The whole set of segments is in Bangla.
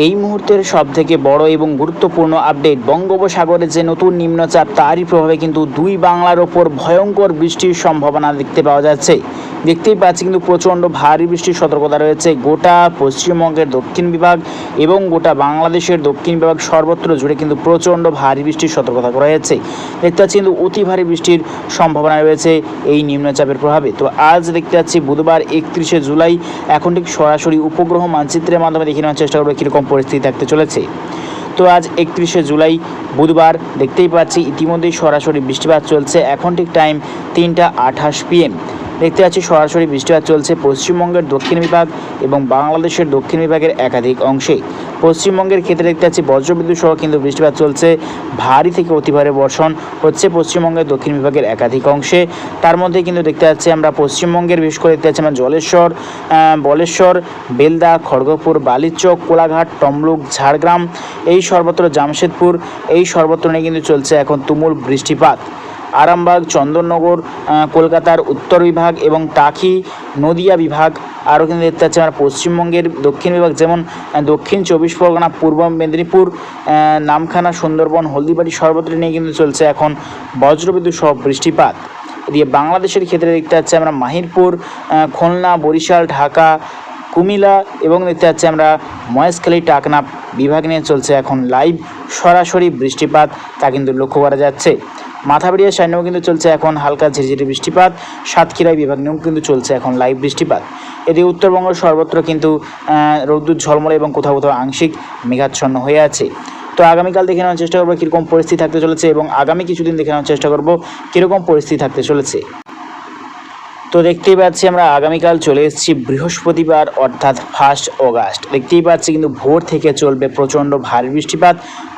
এই মুহূর্তের সবথেকে বড় এবং গুরুত্বপূর্ণ আপডেট, বঙ্গোপসাগরে যে নতুন নিম্নচাপ তারই প্রভাবে কিন্তু দুই বাংলার ওপর ভয়ঙ্কর বৃষ্টির সম্ভাবনা দেখতে পাওয়া যাচ্ছে। দেখতেই পাচ্ছি কিন্তু প্রচণ্ড ভারী বৃষ্টির সতর্কতা রয়েছে গোটা পশ্চিমবঙ্গের দক্ষিণ বিভাগ এবং গোটা বাংলাদেশের দক্ষিণ বিভাগ সর্বত্র জুড়ে কিন্তু প্রচণ্ড ভারী বৃষ্টির সতর্কতা করা হয়েছে। দেখতে পাচ্ছি কিন্তু অতি ভারী বৃষ্টির সম্ভাবনা রয়েছে এই নিম্নচাপের প্রভাবে। তো আজ দেখতে পাচ্ছি বুধবার 31শে জুলাই, এখন ঠিক সরাসরি উপগ্রহ মানচিত্রের মাধ্যমে দেখে নেওয়ার চেষ্টা করবো কীরকম পরিস্থিতি থাকতে চলেছে। তো আজ 31শে জুলাই বুধবার, দেখতেই পাচ্ছি ইতিমধ্যেই সরাসরি বৃষ্টিপাত চলছে। এখন ঠিক টাইম 3টা 28 PM। দেখতে পাচ্ছি সরাসরি বৃষ্টিপাত চলছে পশ্চিমবঙ্গের দক্ষিণ বিভাগ এবং বাংলাদেশের দক্ষিণ বিভাগের একাধিক অংশে। পশ্চিমবঙ্গের ক্ষেত্রে দেখতে পাচ্ছি বজ্রবিদ্যুৎ সহ কিন্তু বৃষ্টিপাত চলছে, ভারী থেকে অতি ভারী বর্ষণ হচ্ছে পশ্চিমবঙ্গের দক্ষিণ বিভাগের একাধিক অংশে। তার মধ্যে কিন্তু দেখতে পাচ্ছি আমরা পশ্চিমবঙ্গের বিশেষ করে দেখতে পাচ্ছি আমরা জলেশ্বর, বলেশ্বর, বেলদা, খড়গপুর, বালিচক, কোলাঘাট, তমলুক, ঝাড়গ্রাম, এই সর্বত্র জামশেদপুর, এই সর্বত্র নিয়ে কিন্তু চলছে এখন তুমুল বৃষ্টিপাত। আরামবাগ, চন্দননগর, কলকাতার উত্তর বিভাগ এবং টাকি, নদিয়া বিভাগ, আরও কিন্তু দেখতে পাচ্ছি আমরা পশ্চিমবঙ্গের দক্ষিণ বিভাগ যেমন দক্ষিণ 24 পরগনা, পূর্ব মেদিনীপুর, নামখানা, সুন্দরবন, হলদিবাড়ি সর্বত্র নিয়ে কিন্তু চলছে এখন বজ্রবিদ্যুৎ সহ বৃষ্টিপাত। এদিকে বাংলাদেশের ক্ষেত্রে দেখতে পাচ্ছি আমরা মাহিরপুর, খুলনা, বরিশাল, ঢাকা, কুমিল্লা এবং দেখতে পাচ্ছি আমরা মহেশখালী, টাকনা বিভাগ নিয়ে চলছে এখন লাইভ সরাসরি বৃষ্টিপাত, তা কিন্তু লক্ষ্য করা যাচ্ছে। মাথাবাড়িয়া সাইনেও কিন্তু চলছে এখন হালকা ঝিরিঝিরি বৃষ্টিপাত, সাতক্ষীরাই বিভাগ নিয়েও কিন্তু চলছে এখন লাইভ বৃষ্টিপাত। এদিকে উত্তরবঙ্গ সর্বত্র কিন্তু রৌদ্র ঝলমলে এবং কোথাও কোথাও আংশিক মেঘাচ্ছন্ন হয়ে আছে। তো আগামীকাল দেখে নেওয়ার চেষ্টা করবো কীরকম পরিস্থিতি থাকতে চলেছে এবং আগামী কিছুদিন দেখে নেওয়ার চেষ্টা করবো কীরকম পরিস্থিতি থাকতে চলেছে। তো দেখতেই পাচ্ছি আমরা আগামীকাল চলে এসেছি বৃহস্পতিবার অর্থাৎ 1 অগাস্ট। দেখতেই পাচ্ছি কিন্তু ভোর থেকে চলবে প্রচণ্ড ভারী বৃষ্টিপাত,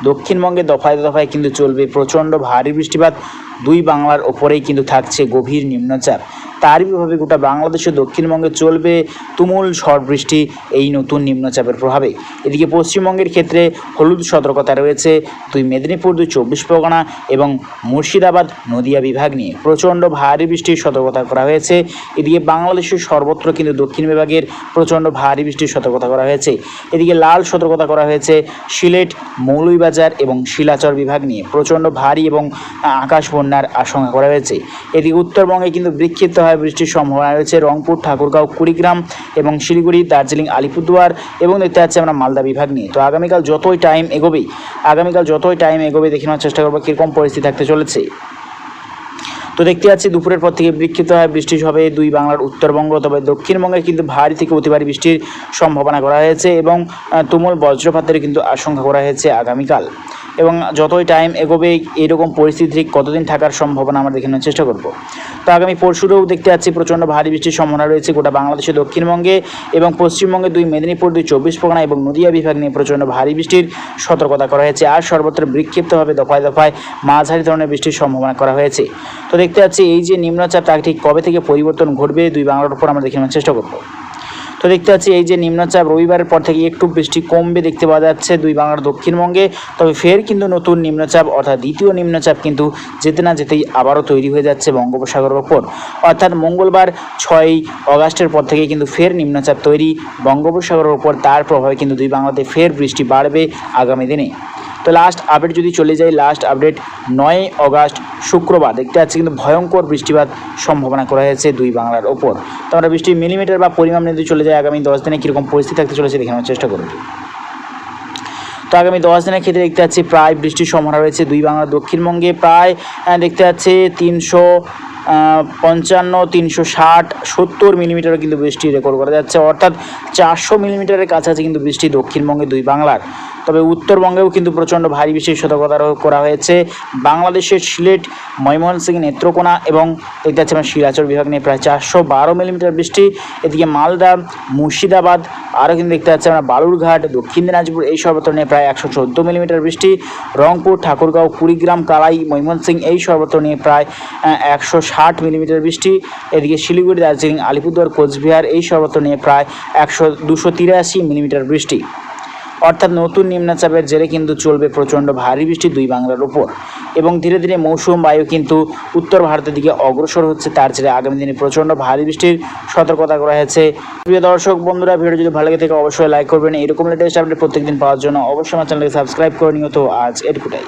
দক্ষিণবঙ্গে দফায় দফায় কিন্তু চলবে প্রচণ্ড ভারী বৃষ্টিপাত। দুই বাংলার ওপরেই কিন্তু থাকছে গভীর নিম্নচাপ, তারই প্রভাবে গোটা বাংলাদেশের দক্ষিণবঙ্গে চলবে তুমুল ঝড় বৃষ্টি এই নতুন নিম্নচাপের প্রভাবে। এদিকে পশ্চিমবঙ্গের ক্ষেত্রে হলুদ সতর্কতা রয়েছে দুই মেদিনীপুর, 24 পরগনা এবং মুর্শিদাবাদ, নদিয়া বিভাগ নিয়ে প্রচণ্ড ভারী বৃষ্টির সতর্কতা করা হয়েছে। এদিকে বাংলাদেশের সর্বত্র কিন্তু দক্ষিণ বিভাগের প্রচণ্ড ভারী বৃষ্টির সতর্কতা করা হয়েছে। এদিকে লাল সতর্কতা করা হয়েছে সিলেট, মৌলভীবাজার এবং শিলাচর বিভাগ নিয়ে প্রচণ্ড ভারী এবং আকাশ বন্যার আশঙ্কা করা হয়েছে। এদিকে উত্তরবঙ্গে কিন্তু বিক্ষিপ্ত বৃষ্টির সম্ভাবনা রয়েছে রংপুর, ঠাকুরগাঁও, কুড়িগ্রাম এবং শিলিগুড়ি, দার্জিলিং, আলিপুরদুয়ার এবং দেখতে পাচ্ছি আমরা মালদা বিভাগ নিয়ে। তো আগামীকাল যতই টাইম এগোবে দেখে নেওয়ার চেষ্টা করবো কীরকম পরিস্থিতি থাকতে চলেছে। তো দেখতে পাচ্ছি দুপুরের পর থেকে বিক্ষিপ্ত বৃষ্টি হবে দুই বাংলার উত্তরবঙ্গ, তবে দক্ষিণবঙ্গে কিন্তু ভারী থেকে অতি ভারী বৃষ্টির সম্ভাবনা করা হয়েছে এবং তুমুল বজ্রপাতের কিন্তু আশঙ্কা করা হয়েছে আগামীকাল। এবং যতই টাইম এগোবে এরকম পরিস্থিতি ঠিক কতদিন থাকার সম্ভাবনা আমরা দেখে নেওয়ার চেষ্টা করব। তো আগামী পরশুরেও দেখতে পাচ্ছি প্রচণ্ড ভারী বৃষ্টির সম্ভাবনা রয়েছে গোটা বাংলাদেশের দক্ষিণবঙ্গে এবং পশ্চিমবঙ্গে দুই মেদিনীপুর, 24 পরগনা এবং নদিয়া বিভাগ নিয়ে প্রচণ্ড ভারী বৃষ্টির সতর্কতা করা হয়েছে। আর সর্বত্র বিক্ষিপ্তভাবে দফায় দফায় মাঝারি ধরনের বৃষ্টির সম্ভাবনা করা হয়েছে। তো দেখতে পাচ্ছি এই যে নিম্নচাপ তা ঠিক কবে থেকে পরিবর্তন ঘটবে দুই বাংলার উপর আমরা দেখে নেওয়ার চেষ্টা করব। তো দেখতে পাচ্ছি এই যে নিম্নচাপ রবিবারের পর থেকে একটু বৃষ্টি কমবে দেখতে পাওয়া যাচ্ছে দুই বাংলার দক্ষিণবঙ্গে, তবে ফের কিন্তু নতুন নিম্নচাপ অর্থাৎ দ্বিতীয় নিম্নচাপ কিন্তু যেতে না যেতেই আবারও তৈরি হয়ে যাচ্ছে বঙ্গোপসাগরের ওপর। অর্থাৎ মঙ্গলবার 6 অগাস্টের পর থেকে কিন্তু ফের নিম্নচাপ তৈরি বঙ্গোপসাগরের ওপর, তার প্রভাবে কিন্তু দুই বাংলাতে ফের বৃষ্টি বাড়বে আগামী দিনে। তো লাস্ট আপডেট যদি চলে যাই, লাস্ট আপডেট 9 অগাস্ট শুক্রবার দেখতে পাচ্ছি কিন্তু ভয়ঙ্কর বৃষ্টিপাত সম্ভাবনা করা হয়েছে দুই বাংলার ওপর। তো আমরা বৃষ্টির মিলিমিটার বা পরিমাণ যদি চলে যায় আগামী 10 দিনে কীরকম পরিস্থিতি থাকতে চলেছে দেখানোর চেষ্টা করব। তো আগামী 10 দিনের ক্ষেত্রে দেখতে পাচ্ছি প্রায় বৃষ্টির সম্ভাবনা রয়েছে দুই বাংলার দক্ষিণবঙ্গে, প্রায় দেখতে পাচ্ছি 355, 360, 70 মিলিমিটার কিন্তু বৃষ্টি রেকর্ড করা যাচ্ছে, অর্থাৎ 400 মিলিমিটারের কাছাকাছি কিন্তু বৃষ্টি দক্ষিণবঙ্গে দুই বাংলার। তবে উত্তরবঙ্গেও কিন্তু প্রচণ্ড ভারী বৃষ্টির সতর্কতা করা হয়েছে বাংলাদেশের সিলেট, ময়মনসিংহ, নেত্রকোনা এবং দেখতে পাচ্ছি আমরা শিলাচর বিভাগ নিয়ে প্রায় 412 মিলিমিটার বৃষ্টি। এদিকে মালদা, মুর্শিদাবাদ, আরও কিন্তু দেখতে পাচ্ছি আমরা বালুরঘাট, দক্ষিণ দিনাজপুর এই সর্বত্র নিয়ে প্রায় 114 মিলিমিটার বৃষ্টি। রংপুর, ঠাকুরগাঁও, কুড়িগ্রাম, কালাই, ময়মনসিংহ এই সর্বত্র নিয়ে প্রায় 160 মিলিমিটার বৃষ্টি। এদিকে শিলিগুড়ি, দার্জিলিং, আলিপুরদুয়ার, কোচবিহার এই সর্বত্র নিয়ে প্রায় 283 মিলিমিটার বৃষ্টি। অর্থাৎ নতুন নিম্নচাপের জেরে কিন্তু চলবে প্রচণ্ড ভারী বৃষ্টি দুই বাংলার উপর। এবং ধীরে ধীরে মৌসুম বায়ু কিন্তু উত্তর ভারতের দিকে অগ্রসর হচ্ছে, তার জেরে আগামী দিনে প্রচণ্ড ভারী বৃষ্টির সতর্কতা করা হয়েছে। প্রিয় দর্শক বন্ধুরা, ভিডিও যদি ভালো লাগে থাকে অবশ্যই লাইক করবেন। এরকম লেটেস্ট আপডেট প্রত্যেকদিন পাওয়ার জন্য অবশ্যই আমার চ্যানেলকে সাবস্ক্রাইব করে নিও। তো আজ এটুকুটাই।